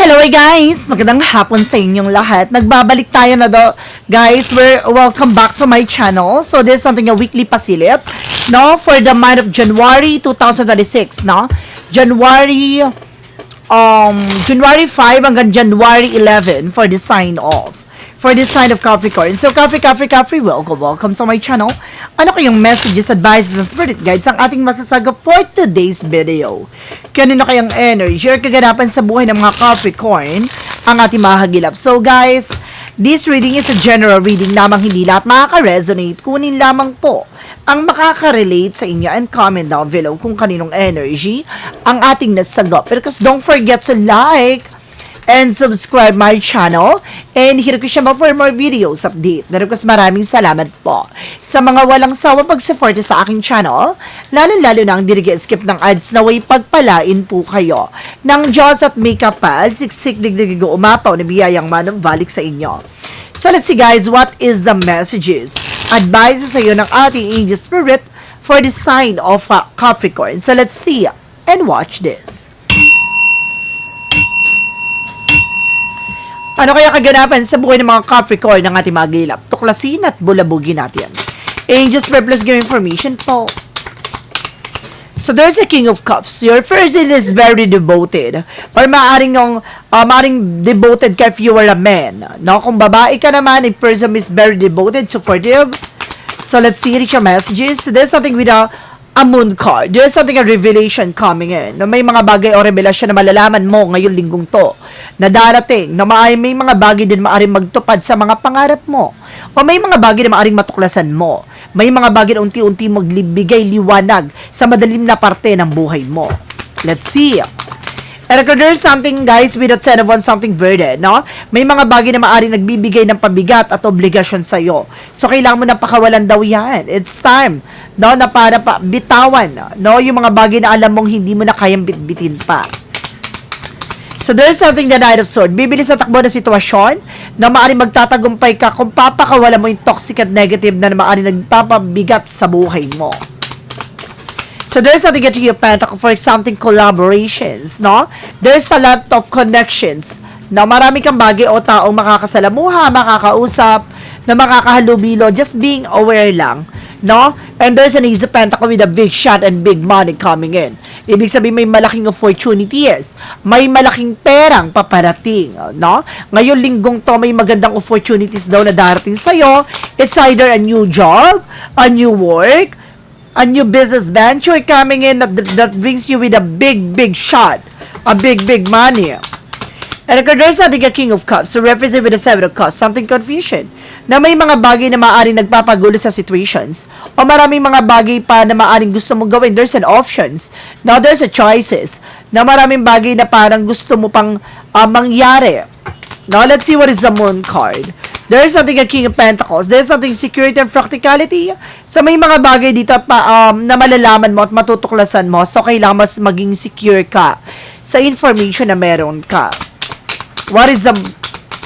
Hello guys! Magandang hapon sa inyong lahat. Nagbabalik tayo na guys. Welcome back to my channel. So this is something a weekly pasilip, no? For the month of January 2026, no? January 5 hanggang January 11 for the sign off. For this sign of Capricorn. So, Capri, welcome to my channel. Ano kayong messages, advices, and spirit guides ang ating masasaga for today's video? Kanino kayang energy or kaganapan sa buhay ng mga Capricorn ang ating mahagilap? So, guys, this reading is a general reading lamang, hindi lahat makaka-resonate. Kunin lamang po ang makaka-relate sa inyo and comment down below kung kaninong energy ang ating nasagap. Because don't forget to like and subscribe my channel and hit ko siya for more videos update. Because maraming salamat po sa mga walang sawa pag-support sa aking channel, lalo na ang skip ng ads na way pagpalain po kayo ng Diyos at may kapal, siksik digdigigo umapaw na biyayang manambalik sa inyo. So let's see guys, what is the messages, advices sa iyo ng ating angel spirit for the sign of Capricorn. So let's see and watch this. Ano kaya kaganapan sa buhay ng mga Capricorn ng ating magilap? Tuklasin at bulabugin natin. Angels plus give information po. So there's a King of Cups. Your person is very devoted. Or maaring devoted ka if you are a man. No? Kung babae ka naman, a person is very devoted, supportive. So let's see your messages. So there's something with a moon card. There's something, a revelation coming in. Na may mga bagay o revelasyon na malalaman mo ngayong linggong to na darating, na may mga bagay din maaring magtupad sa mga pangarap mo. O may mga bagay na maaring matuklasan mo. May mga bagay na unti-unti magbigay liwanag sa madalim na parte ng buhay mo. Let's see. And there's something guys with a 10 of Wands, something burden, no? May mga bagay na maaring nagbibigay ng pabigat at obligasyon sa iyo. So kailangan mo na pakawalan daw yan. It's time, no, na para bitawan, no, yung mga bagay na alam mong hindi mo na kayang bitbitin pa. So there's something, the Knight of Swords. Bibilis sa takbo ng sitwasyon na maaring magtatagumpay ka kung papakawalan mo yung toxic at negative na maaring nagpapabigat sa buhay mo. So there's something that you pentacle for something collaborations, no? There's a lot of connections. Na marami kang bagay o taong makakasalamuha, makakausap, na makakahalubilo, just being aware lang, no? And there's an Ace of Pentacle with a big shot and big money coming in. Ibig sabihin may malaking opportunities, may malaking perang paparating, no? Ngayon linggong to may magandang opportunities daw na darating sa'yo. It's either a new job, a new work, a new business venture coming in that brings you with a big shot, a big money. And there's a King of Cups, so represent with the 7 of Cups, something confusion, na may mga bagay na maaaring nagpapagulo sa situations, o maraming mga bagay pa na maaaring gusto mong gawin. There's an options, now there's a choices, na maraming bagay na parang gusto mo pang mangyari. Now let's see what is the Moon card. There's something a King of Pentacles. There's something security and practicality. So may mga bagay dito pa na malalaman mo at matutuklasan mo. So kailangan mas maging secure ka sa information na meron ka. What is the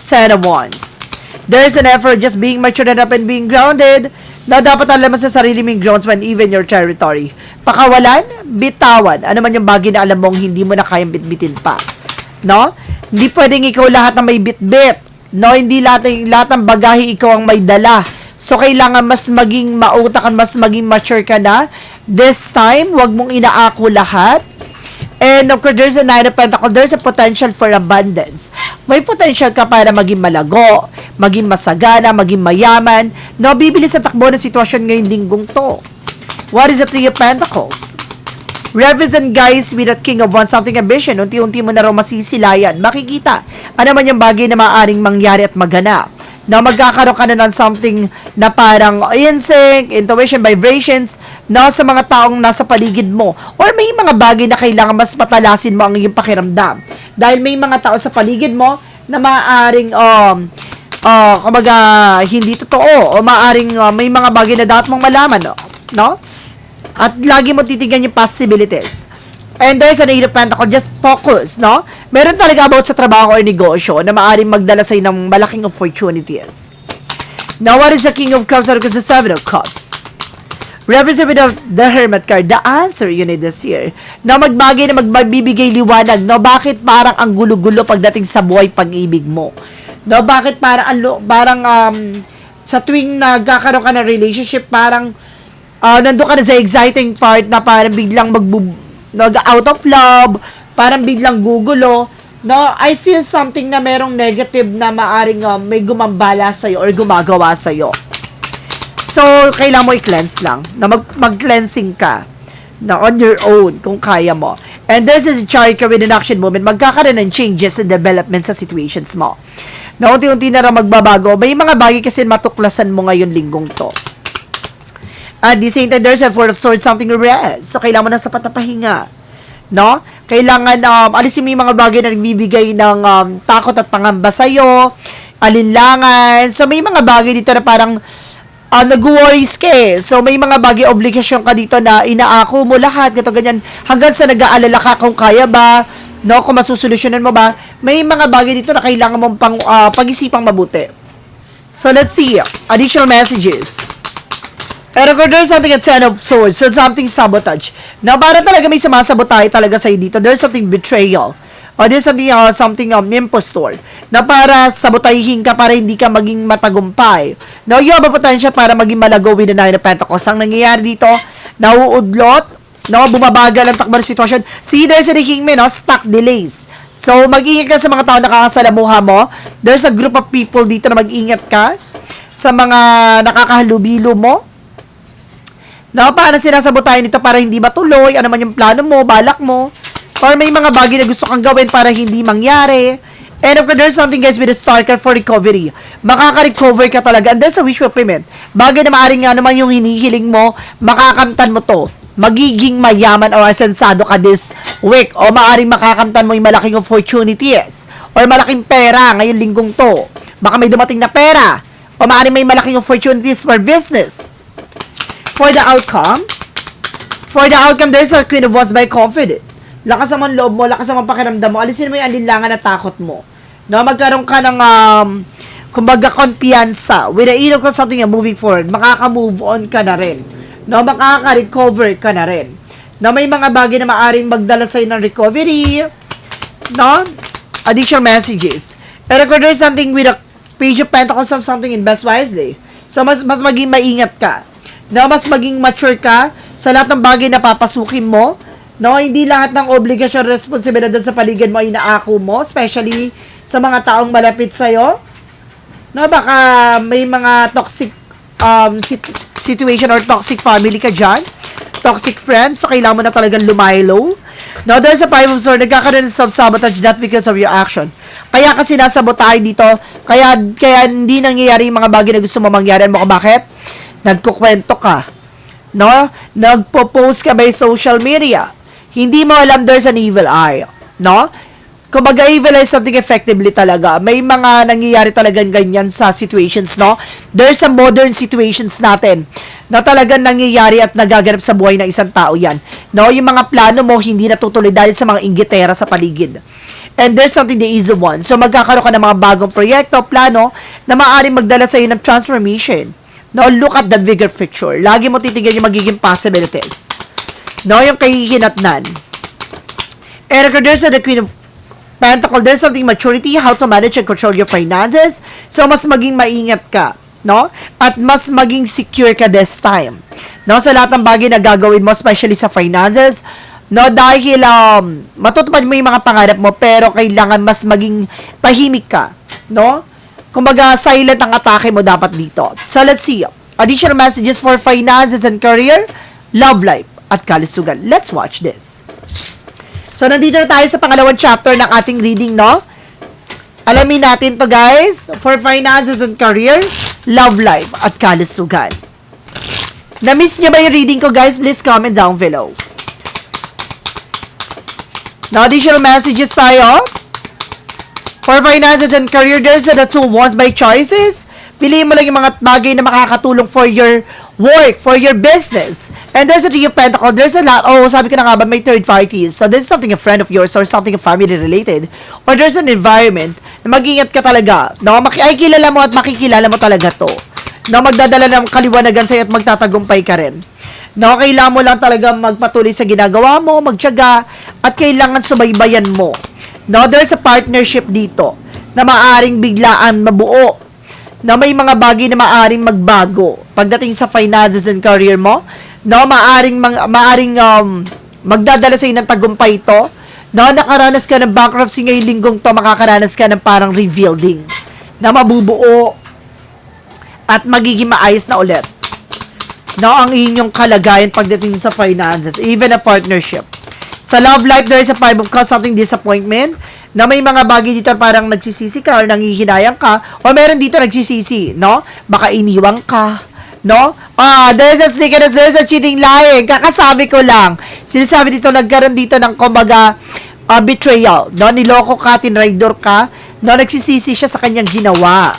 Ten of Wands? There's an effort just being mature enough and being grounded na dapat alam mo sa sarili mong grounds when even your territory. Pakawalan, bitawan. Ano man yung bagay na alam mong hindi mo na kayang bitbitin pa. No? Hindi pwedeng ikaw lahat na may bitbit. No, hindi lahat ng bagahe ikaw ang may dala. So, kailangan mas maging mautakan, mas maging mature ka na. This time, wag mong inaako lahat. And of course, there's a 9 of Pentacles. There's a potential for abundance. May potential ka para maging malago, maging masagana, maging mayaman. No, bibilis sa takbo ng sitwasyon ngayong linggong to. What is the 3 of Pentacles? Represent guys with that King of Wands, something ambition. Unti-unti mo na raw masisilayan. Makikita ano man yung bagay na maaaring mangyari at maganap. Na magkakaroon ka na ng something na parang instinct, intuition, vibrations, na sa mga taong nasa paligid mo. Or may mga bagay na kailangan mas patalasin mo ang iyong pakiramdam. Dahil may mga tao sa paligid mo na maaaring kumbaga hindi totoo. O maaaring may mga bagay na dapat mong malaman. No? At lagi mo titignan yung possibilities. And there's an 8 of Pentacles, just focus, no? Meron talaga about sa trabaho or negosyo na maaaring magdala sa'yo ng malaking opportunities. Now, what is the King of Cups? Because the 7 of Cups. Represent with the Hermit card, the answer you need this year. Na magbagay na magbibigay liwanag, no? Bakit parang ang gulo-gulo pagdating sa buhay pag-ibig mo? No? Bakit parang sa tuwing nagkakaroon ka ng relationship, parang nandun ka na sa exciting part na parang biglang out of love, parang biglang gugulo. No, I feel something na merong negative na maaring may gumambala sa'yo or gumagawa sa'yo. So, kailangan mo i-cleanse lang. Na mag-cleansing ka. Na on your own, kung kaya mo. And this is a chart with an action moment. Magkakaroon ng changes and development sa situations mo. Na unti-unti na rin magbabago. May mga bagay kasi matuklasan mo ngayon linggong to. At the same time, there's a Four of Swords, something to rest. So, kailangan mo na sapat na pahinga. No? Kailangan alisin mo yung mga bagay na nagbibigay ng takot at pangamba sa'yo, alinlangan. So, may mga bagay dito na parang nag-worries ka eh. So, may mga bagay obligasyon ka dito na inaako mo lahat, gato ganyan, hanggang sa nag-aalala ka kung kaya ba, no? Kung masusolusyonan mo ba. May mga bagay dito na kailangan mong pag-isipang mabuti. So, let's see. Additional messages. Pero kung there's something at Ten of Swords, so something sabotage. Na para talaga may sumasabotahe talaga sa'yo dito. There's something betrayal. O there's something impostor. Na para sabotahihin ka, para hindi ka maging matagumpay. Now, you have a potential para maging malago with the Nine of Pentacles. Ang nangyayari dito, nauudlot, no, bumabagal ang takbo ng sitwasyon. See, there's a Kingman, no, stuck delays. So, mag-ingat ka sa mga tao na nakakasalamuha mo. There's a group of people dito na mag-ingat ka sa mga nakakahalubilo mo. No, paano sinasabotahin nito para hindi matuloy? Ano man yung plano mo, balak mo? Or may mga bagay na gusto kang gawin para hindi mangyari? And of course, there's something guys with a star card for recovery. Makaka-recover ka talaga. And there's a wish fulfillment. Bagay na maaaring nga naman yung hinihiling mo, makakamtan mo to. Magiging mayaman o asensado ka this week. O maaaring makakamtan mo yung malaking opportunities. Or malaking pera ngayong linggong to. Baka may dumating na pera. O maaaring may malaking opportunities for business. For the outcome, there's a Queen of Wands by confident. Lakas naman loob mo, lakas naman pakiramdam mo. Alisin mo yung alinlangan na takot mo. No, magkaroon ka ng, kumbaga, konpiyansa. With the Eight of something you're moving forward, makaka-move on ka na rin. No, makaka-recover ka na rin. No, may mga bagay na maaring magdala sa'yo ng recovery. No, additional messages. Pero kung there's something with a Page of Pentacles of something, invest wisely. So, mas maging maingat ka. No, mas maging mature ka sa lahat ng bagay na papasukin mo. No, hindi lahat ng obligasyon, responsibilidad sa paligid mo ay inaako mo, especially sa mga taong malapit sa'yo. No, baka may mga toxic situation or toxic family ka dyan. Toxic friends, so kailangan mo na talagang lumaylo. No, there's a Five of Swords, nagkakaroon ng self-sabotage, not because of your action. Kaya kasi nasabotahe dito, kaya hindi nangyayari yung mga bagay na gusto mo mangyari mo. Bakit? Nagkukwento ka, no? Nagpo-post ka by social media. Hindi mo alam there's an evil eye, no? Kumbaga, evil eye is something effectively talaga. May mga nangyayari talagang ganyan sa situations, no? There's some modern situations natin na talagang nangyayari at nagaganap sa buhay ng isang tao yan. No? Yung mga plano mo hindi natutuloy dahil sa mga inggitera sa paligid. And there's something the easy one. So, magkakaroon ka ng mga bagong proyekto, plano na maaaring magdala sa iyo ng transformation. No, look at the bigger picture. Lagi mo titignan yung magiging possibilities. No, yung kahihinatnan. And there's the Queen of Pentacles, there's something maturity, how to manage and control your finances. So, mas maging maingat ka. No? At mas maging secure ka this time. No, sa lahat ng bagay na gagawin mo, especially sa finances. No, dahil matutupad mo yung mga pangarap mo, pero kailangan mas maging tahimik ka. No? Kumbaga, silent ang atake mo dapat dito. So, let's see. Additional messages for finances and career, love life, at kalusugan. Let's watch this. So, nandito na tayo sa pangalawang chapter ng ating reading, no? Alamin natin to, guys. For finances and career, love life, at kalusugan. Na-miss niyo ba yung reading ko, guys? Please comment down below. Now, additional messages tayo. For finances and career, there's the Two of Wands by choices. Piliin mo lang yung mga bagay na makakatulong for your work, for your business. And there's a Three of Pentacles. There's a lot. Oh, sabi ko na nga ba, may third parties. So, there's something a friend of yours or something family related. Or there's an environment na mag-ingat ka talaga. No, ay kilala mo at makikilala mo talaga to. No, magdadala ng kaliwanagan sa'yo at magtatagumpay ka rin. No, kailangan mo lang talaga magpatuloy sa ginagawa mo, magtiyaga, at kailangan subaybayan mo. No, there's a partnership dito na maaring biglaan mabuo. Na may mga bagay na maaring magbago pagdating sa finances and career mo. No, maaring magdadala sa ng tagumpay ito. No, nakaranas ka ng bankruptcy ngayong linggong to, makakaranas ka ng parang rebuilding na mabubuo at magiging maayos na ulit. No, ang inyong kalagayan pagdating sa finances, even a partnership. Sa love life, there is a 5 of Cups, something disappointment, na may mga bagay dito parang nagsisisi ka or nangihinayang ka, o meron dito nagsisisi, no? Baka iniwang ka, no? There's a sneakiness, there's a cheating, lying. Kakasabi ko lang. Sinasabi dito, nagkaroon dito ng kumbaga, betrayal, no? Niloko ka, tinraidor ka, no? Nagsisisi siya sa kanyang ginawa.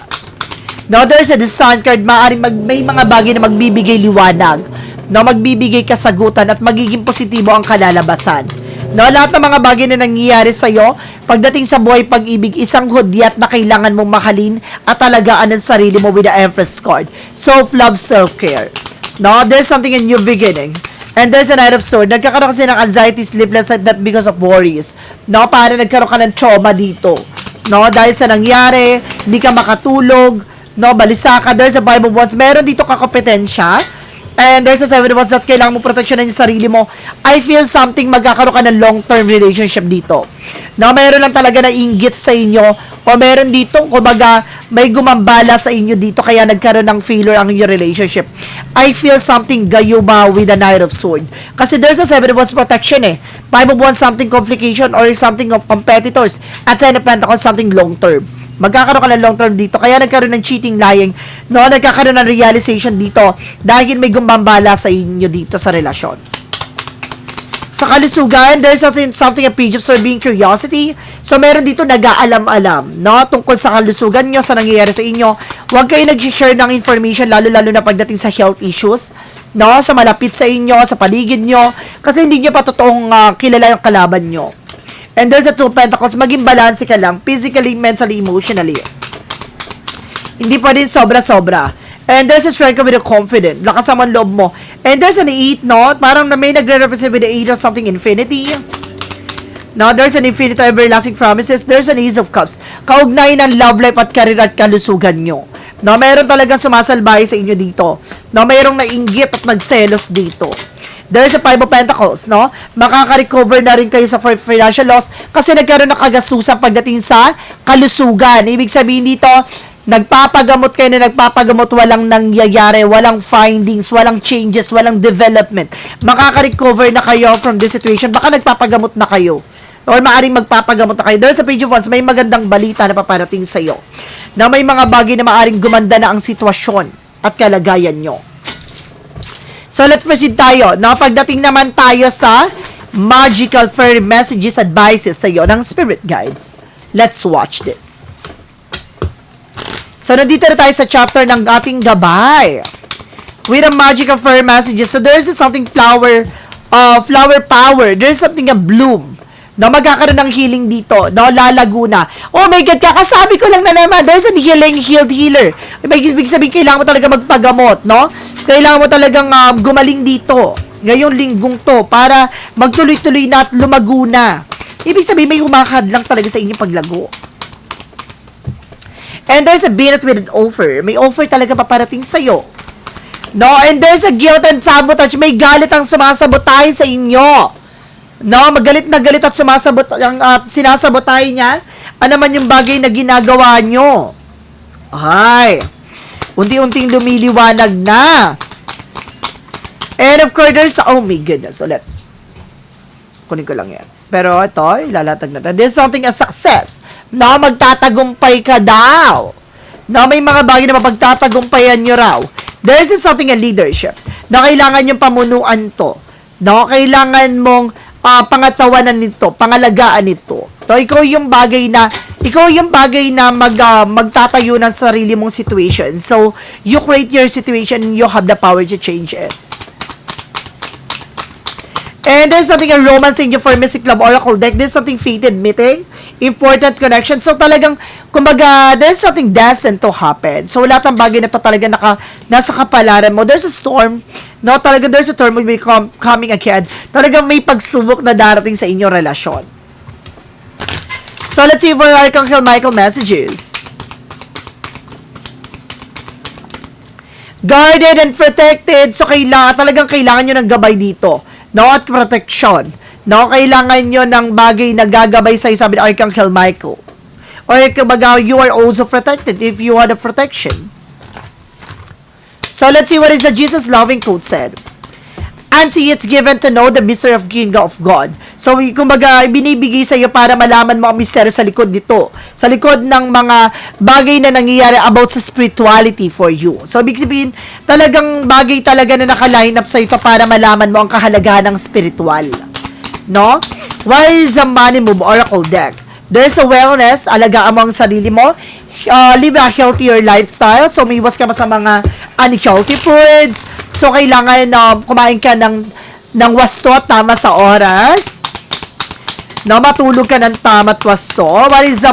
No, there's a the sun card, may mga bagay na magbibigay liwanag, no, magbibigay kasagutan at magiging positibo ang kalalabasan. No, lahat ng mga bagay na nangyayari sa iyo pagdating sa buhay pag-ibig, isang hudyat na kailangan mong mahalin at alagaan ang sarili mo with the Empress card. Self-love, self-care. No, there's something a new beginning. And there's a Knight of Swords. Nagkakaroon kasi ng anxiety, sleepless at not because of worries. No, para nagkaroon ka ng trauma dito. No, dahil sa nangyari, hindi ka makatulog, no, balisa ka, there's a 5 of Wands, meron dito kakompetensya, and there's a 7 of Wands that kailangan mo proteksyonan yung sarili mo. I feel something, magkakaroon ka ng long-term relationship dito. No, meron lang talaga na inggit sa inyo, o meron dito, kumbaga, may gumambala sa inyo dito, kaya nagkaroon ng failure ang your relationship. I feel something gayuma with the Knight of Swords. Kasi there's a 7 of Wands protection 5 of Wands, something complication, or something of competitors, at 10 of Pentacles, something long-term. Magkakaroon ka ng long term dito. Kaya nagkaroon ng cheating, lying. No, nagkakaroon ng realization dito dahil may gumambala sa inyo dito sa relasyon. Sa kalusugan, there's something a page of sort being curiosity. So, meron dito nag-aalam-alam, no? Tungkol sa kalusugan nyo, sa nangyayari sa inyo. Huwag kayo nag-share ng information, lalo-lalo na pagdating sa health issues, no? Sa malapit sa inyo, sa paligid nyo. Kasi hindi nyo pa totoong kilala yung kalaban nyo. And there's a 2 Pentacles, maging balance ka lang, physically, mentally, emotionally. Hindi pa din sobra-sobra. And there's a strength with a confident, lakas naman loob mo. And there's an 8, no? Parang may nagre-represent with the 8 of something infinity. Now, there's an infinity everlasting promises. There's an Ace of Cups. Kaugnayan ng love life at career at kalusugan nyo. No, mayroon talagang sumasalbahay sa inyo dito. No, mayroong nainggit at nagselos dito. There's a 5 of Pentacles, no? Makaka-recover na rin kayo sa financial loss kasi nagkaroon ng kagastusan pagdating sa kalusugan. Ibig sabihin dito, nagpapagamot kayo na nagpapagamot, walang nangyayari, walang findings, walang changes, walang development. Makaka-recover na kayo from this situation. Baka nagpapagamot na kayo. Or maaaring magpapagamot na kayo. There's a Page of Wands, may magandang balita na paparating sa'yo. Na may mga bagay na maaaring gumanda na ang sitwasyon at kalagayan nyo. So, let's proceed tayo. No? Pagdating naman tayo sa magical fairy messages, advices sa iyo ng spirit guides. Let's watch this. So, nandito na tayo sa chapter ng ating gabay. With a magical fairy messages. So, there's something flower power. There's something a bloom. No, magkakaroon ng healing dito. No, lalago na. Oh my God, kakasabi ko lang na naman, there's a healed healer. Ibig sabihin, kailangan mo talaga magpagamot, no? Kailangan mo talagang gumaling dito. Ngayong linggong to, para magtuloy-tuloy na at lumago na. Ibig sabihin, may humakad lang talaga sa inyong paglago. And there's a Venus with an offer. May offer talaga paparating sa'yo. No, and there's a guilt and sabotage. May galit ang sumasabotahe sa inyo. No, magalit na galit at sinasabotahe niya. Ano man yung bagay na ginagawa nyo. Ay, unti-unting lumiliwanag na. And of course, there's, oh my goodness, ulit. Kunin ko lang yan. Pero ito, ilalatag natin. There's something a success. No, magtatagumpay ka daw. No, may mga bagay na mapagtatagumpayan nyo raw. There's something a leadership. Na kailangan yung pamunuan to. No, kailangan mong pangatawanan nito, pangalagaan nito. So, ikaw yung bagay na magtatayo ng sarili mong situation. So, you create your situation and you have the power to change it. And there's something a romance angel for Mystic Love Oracle deck. There's something fated meeting. important connection. So talagang, kumbaga, there's something destined to happen. So lahat ng bagay na to talaga nasa kapalaran mo. There's a storm, no? Talaga there's a storm will be coming ahead. Talagang may pagsubok na darating sa inyong relasyon. So let's see for Archangel Michael messages. Guarded and protected. So talagang kailangan nyo ng gabay dito, no? At protection, no? Kailangan nyo ng bagay na gagabay sa'yo, sabi ni Archangel Michael. Or kumbaga, you are also protected if you want a protection. So let's see what is the Jesus loving quote said. Unto it's given to know the mystery of kingdom of God. So, kumbaga, binibigay sa iyo para malaman mo ang misteryo sa likod nito. Sa likod ng mga bagay na nangyayari about sa spirituality for you. So, ibig sabihin, talagang bagay talaga na naka-line up sa ito para malaman mo ang kahalagahan ng spiritual. No? What is the money move oracle deck? There's a wellness, alagaan mo ang sarili mo. Live a healthier lifestyle. So, may iwas ka sa mga unhealthy foods. So, kailangan kumain ka ng wasto at tama sa oras. No, matulog ka ng tama at wasto. What is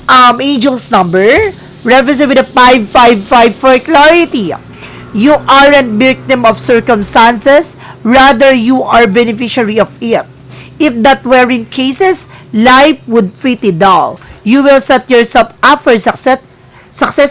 angel's number? Represent with a 555 for clarity. You aren't victim of circumstances. Rather, you are beneficiary of it. If that were in cases, life would pretty dull. You will set yourself up for success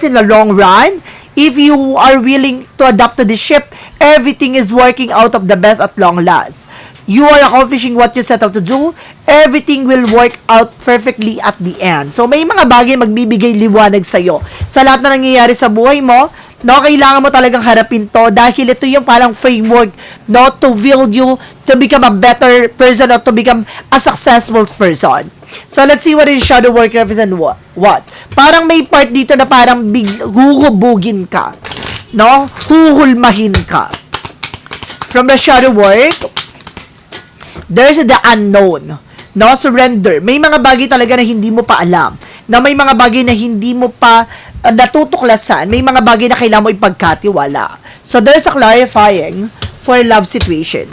in the long run. If you are willing to adapt to the ship, everything is working out of the best at long last. You are accomplishing what you set out to do. Everything will work out perfectly at the end. So, may mga bagay magbibigay liwanag sa'yo. Sa lahat na nangyayari sa buhay mo, no, kailangan mo talagang harapin to dahil ito yung parang framework, no, to build you to become a better person or to become a successful person. So, let's see what is shadow work represent what? Parang may part dito na parang huhubugin ka. No? Huhulmahin ka. From the shadow work, there's the unknown. No? Surrender. May mga bagay talaga na hindi mo pa alam. Na may mga bagay na hindi mo pa natutuklasan. May mga bagay na kailangan mo ipagkatiwala. So, there's a clarifying for love situation.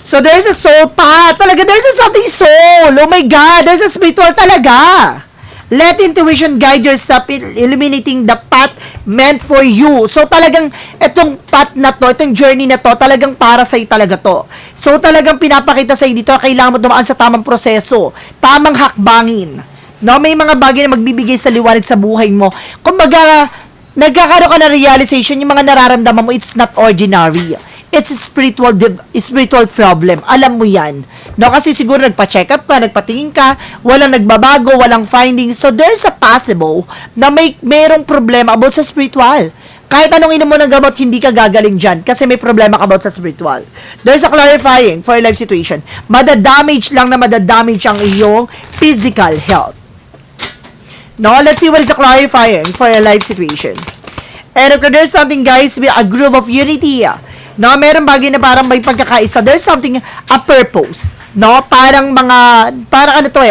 So, there's a soul path. Talaga, there's a something soul. Oh my God, there's a spiritual talaga. Let intuition guide your step in illuminating the path meant for you. So, talagang itong path na to, itong journey na to, talagang para sa'yo talaga to. So, talagang pinapakita sa'yo dito, kailangan mo dumaan sa tamang proseso, tamang hakbangin. No, may mga bagay na magbibigay sa liwanag sa buhay mo. Kumbaga, nagkakaroon ka na realization, yung mga nararamdaman mo, it's not ordinary. It's a spiritual problem. Alam mo yan. No, kasi siguro nagpa-check up ka, nagpatingin ka, walang nagbabago, walang findings. So, there's a possible na mayroong problema about sa spiritual. Kahit anong inom mo ng gamot, hindi ka gagaling dyan kasi may problema ka about sa spiritual. There's a clarifying for your life situation. Madadamage lang na madadamage ang iyong physical health. No, let's see what is the clarifying for your life situation. And if there's something, guys, with a groove of unity, no, meron bagay na parang may pagkakaisa. There's something, a purpose. No, parang ano to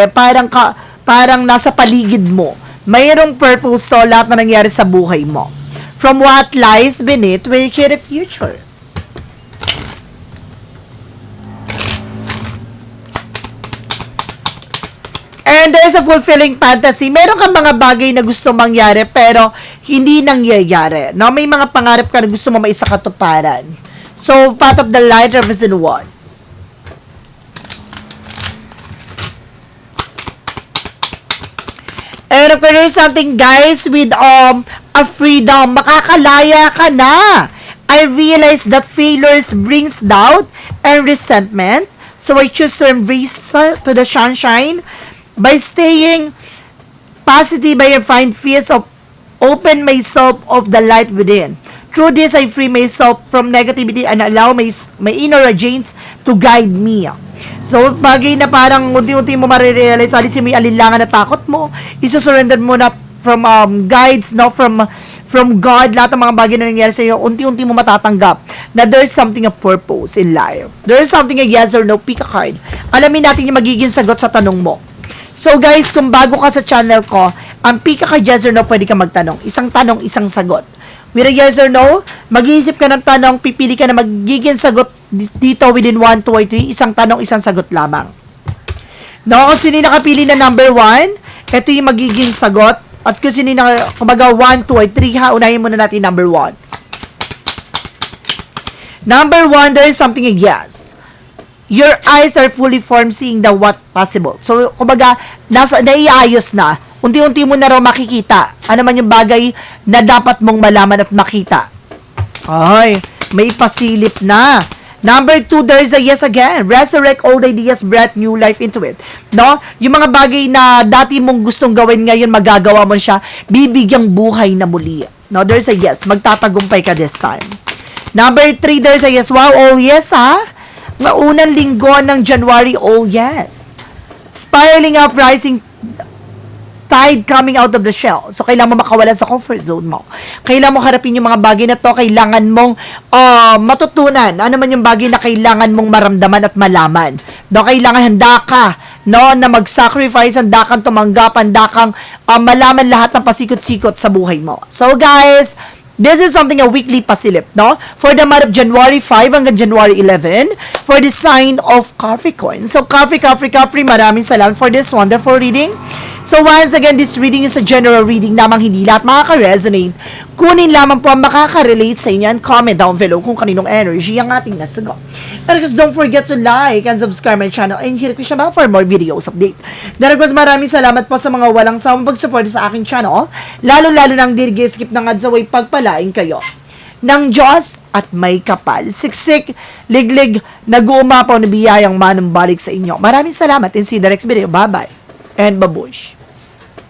parang nasa paligid mo. Mayroong purpose to lahat na nangyari sa buhay mo. From what lies beneath will create a future. And there's a fulfilling fantasy. Meron kang mga bagay na gusto mangyari pero hindi nangyayari. No, may mga pangarap ka na gusto mo maisakatuparan. So, path of the light represent what? And if there is something, guys, with a freedom, makakalaya ka na. I realize that failures brings doubt and resentment. So, I choose to embrace to the sunshine by staying positive. I find peace of open myself of the light within. Through this, I free myself from negativity and allow my inner agents to guide me. So, bagay na parang unti-unti mo marirealize, alisin mo yung alinlangan na takot mo, isusurrender mo na from guides, no, from God, lahat ng mga bagay na nangyari sa iyo, unti-unti mo matatanggap na there's something of purpose in life. There's something a yes or no, pick a card. Alamin natin yung magiging sagot sa tanong mo. So, guys, kung bago ka sa channel ko, ang pick a card, yes or no, pwede ka magtanong. Isang tanong, isang sagot. With a yes or no, mag-iisip ka ng tanong, pipili ka na magiging sagot dito within 1, 2, or 3, isang tanong, isang sagot lamang. No, kung sino yung nakapili na number 1, ito yung magiging sagot. At kung sino yung kumbaga 1, 2, or 3, ha, unahin muna natin number 1. Number 1, there is something a yes. Your eyes are fully formed seeing the what possible. So, kumbaga, naiayos na. Unti-unti mo na raw makikita. Ano man yung bagay na dapat mong malaman at makita. Ay, may pasilip na. Number 2, there is a yes again. Resurrect old ideas, breath new life into it. No? Yung mga bagay na dati mong gustong gawin ngayon, magagawa mo siya, bibigyang buhay na muli. No? There's a yes. Magtatagumpay ka this time. Number 3, there's a yes. Wow, oh yes ha? Unang linggo ng January, oh yes. Spiraling up, rising tide coming out of the shell. So, kailangan mo makawala sa comfort zone mo. Kailangan mo harapin yung mga bagay na to. Kailangan mong matutunan. Ano man yung bagay na kailangan mong maramdaman at malaman. No, kailangan handa ka, no, na mag-sacrifice, handa kang tumanggap, handa kang malaman lahat ng pasikot-sikot sa buhay mo. So, guys, this is something a weekly pasilip, no? For the month of January 5 hanggang January 11, for the sign of Capricorn. So, Capri, maraming salamat for this wonderful reading. So, once again, this reading is a general reading namang hindi lahat makaka-resonate. Kunin lamang po ang makaka-relate sa inyo and comment down below kung kaninong energy ang ating nasagot. And of course, don't forget to like and subscribe my channel and hit the bell for more videos update. Then of course, maraming salamat po sa mga walang sawang pag-support sa aking channel. Lalo-lalo nang skip ng ads away pagpalain kayo ng Diyos at may kapal. Siksik, liglig, nag-uumapaw na biyayang manumbalik sa inyo. Maraming salamat and see you the next video. Bye-bye and babush.